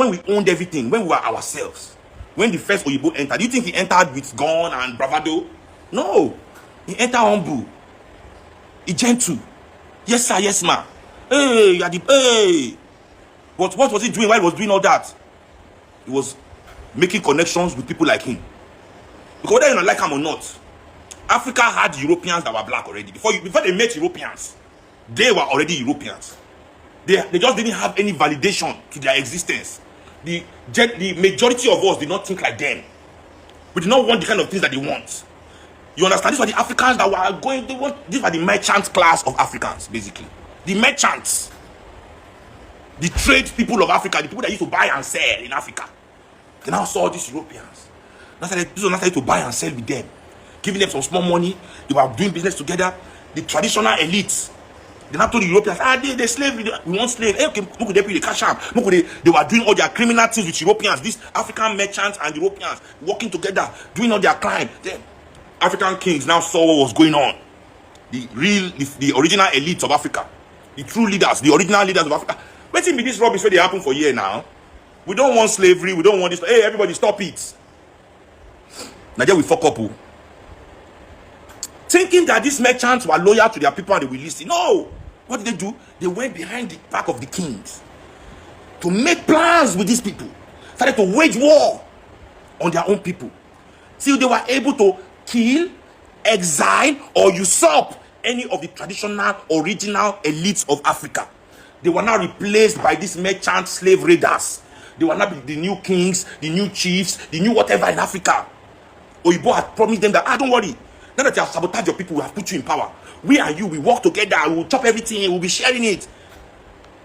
when we owned everything, when we were ourselves, when the first Oyibo entered, do you think he entered with gun and bravado? No. He entered humble. He gentle. Yes, sir, yes, ma. Hey, hey. But what was he doing while he was doing all that? He was making connections with people like him. Because whether you like him or not, Africa had Europeans that were black already. Before they met Europeans, they were already Europeans. They just didn't have any validation to their existence. The majority of us did not think like them. We did not want the kind of things that they want. You understand? These were the Africans that were going. These were the merchant class of Africans, basically. The merchants, the trade people of Africa, the people that used to buy and sell in Africa. They now saw these Europeans. These were not started to buy and sell with them, giving them some small money. They were doing business together. The traditional elites. They now told the Europeans, they slavery, we want slaves. Hey, okay, look, they cash out. Look, they were doing all their criminal things with Europeans. These African merchants and Europeans working together, doing all their crime. The African kings now saw what was going on. The original elites of Africa, the true leaders, the original leaders of Africa. Waiting be this rubbish where they happen for a year now. We don't want slavery. We don't want this. Hey, everybody, stop it. Now we fuck up. Thinking that these merchants were loyal to their people and they will listen. No. What did they do? They went behind the back of the kings to make plans with these people. Started to wage war on their own people. See, they were able to kill, exile, or usurp any of the traditional, original elites of Africa. They were now replaced by these merchant slave raiders. They were now the new kings, the new chiefs, the new whatever in Africa. Oyibo had promised them that, don't worry. Now that you have sabotaged your people, we have put you in power. We and you, we work together, we will chop everything, we'll be sharing it.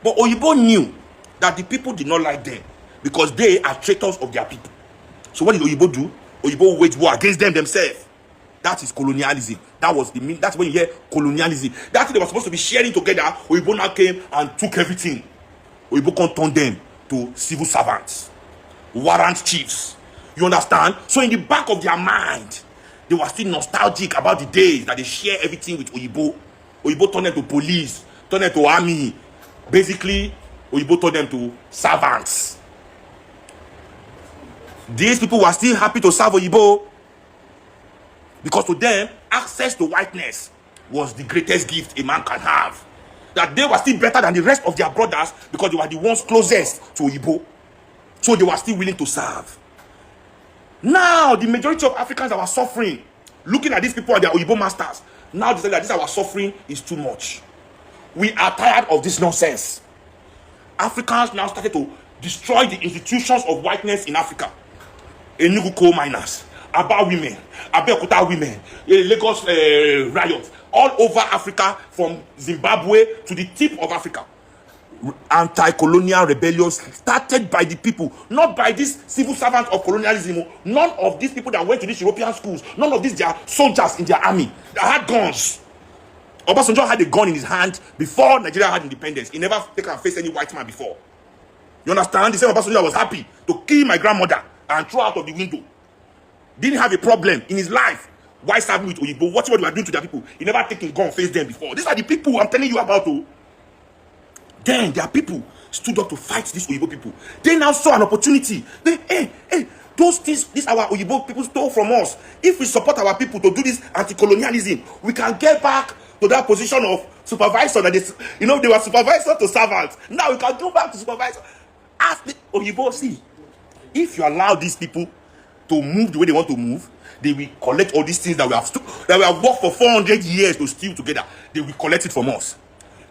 But Oyibo knew that the people did not like them because they are traitors of their people. So what did Oyibo do? Oyibo waged war against them themselves. That is colonialism. That's when you hear colonialism. That's what they were supposed to be sharing together. Oyibo now came and took everything. Oyibo can turn them to civil servants, warrant chiefs. You understand? So in the back of their mind, they were still nostalgic about the days that they share everything with Oyibo. Oyibo turned them to police, turned them to army. Basically, Oyibo turned them to servants. These people were still happy to serve Oyibo because to them, access to whiteness was the greatest gift a man can have. That they were still better than the rest of their brothers because they were the ones closest to Oyibo. So they were still willing to serve. Now, the majority of Africans that were suffering, looking at these people and their Oyibo masters, now they say that this our suffering is too much. We are tired of this nonsense. Africans now started to destroy the institutions of whiteness in Africa. Enugu coal miners, Aba women, Abeokuta women, Lagos riots, all over Africa from Zimbabwe to the tip of Africa. Anti-colonial rebellions started by the people, not by these civil servants of colonialism. None of these people that went to these European schools, none of these their soldiers in their army that had guns. Obasanjo had a gun in his hand before Nigeria had independence. He never taken and faced any white man before. You understand? The same Obasanjo was happy to kill my grandmother and throw out of the window. Didn't have a problem in his life. Why serving with Oyibo? Watch what they were doing to their people. He never taken gun and faced them before. These are the people I'm telling you about. Then their people stood up to fight these Oyibo people. They now saw an opportunity. Those things, these our Oyibo people stole from us. If we support our people to do this anti-colonialism, we can get back to that position of supervisor that they were supervisor to servants. Now we can go back to supervisor. Ask the Oyibo, see, if you allow these people to move the way they want to move, they will collect all these things that we have worked for 400 years to steal together. They will collect it from us.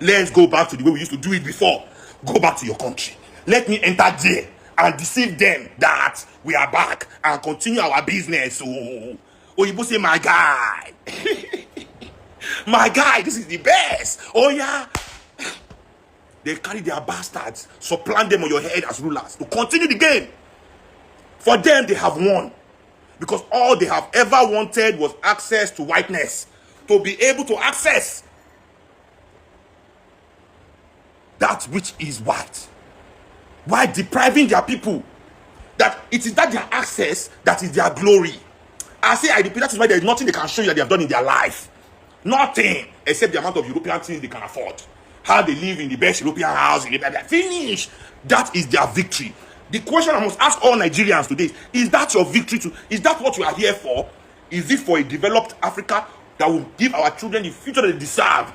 Let's go back to the way we used to do it before. Go back to your country. Let me enter there and deceive them that we are back and continue our business. Oyibo say, my guy. My guy, this is the best. Oh yeah. They carry their bastards, supplant them on your head as rulers to continue the game. For them, they have won. Because all they have ever wanted was access to whiteness. To be able to access that which is white, while depriving their people. That it is that their access that is their glory. I repeat, that is why there is nothing they can show you that they have done in their life. Nothing except the amount of European things they can afford. How they live in the best European house, finish. That is their victory. The question I must ask all Nigerians today is that your victory to, is that what you are here for? Is it for a developed Africa that will give our children the future they deserve,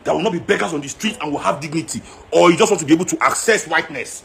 that will not be beggars on the street and will have dignity? Or you just want to be able to access whiteness?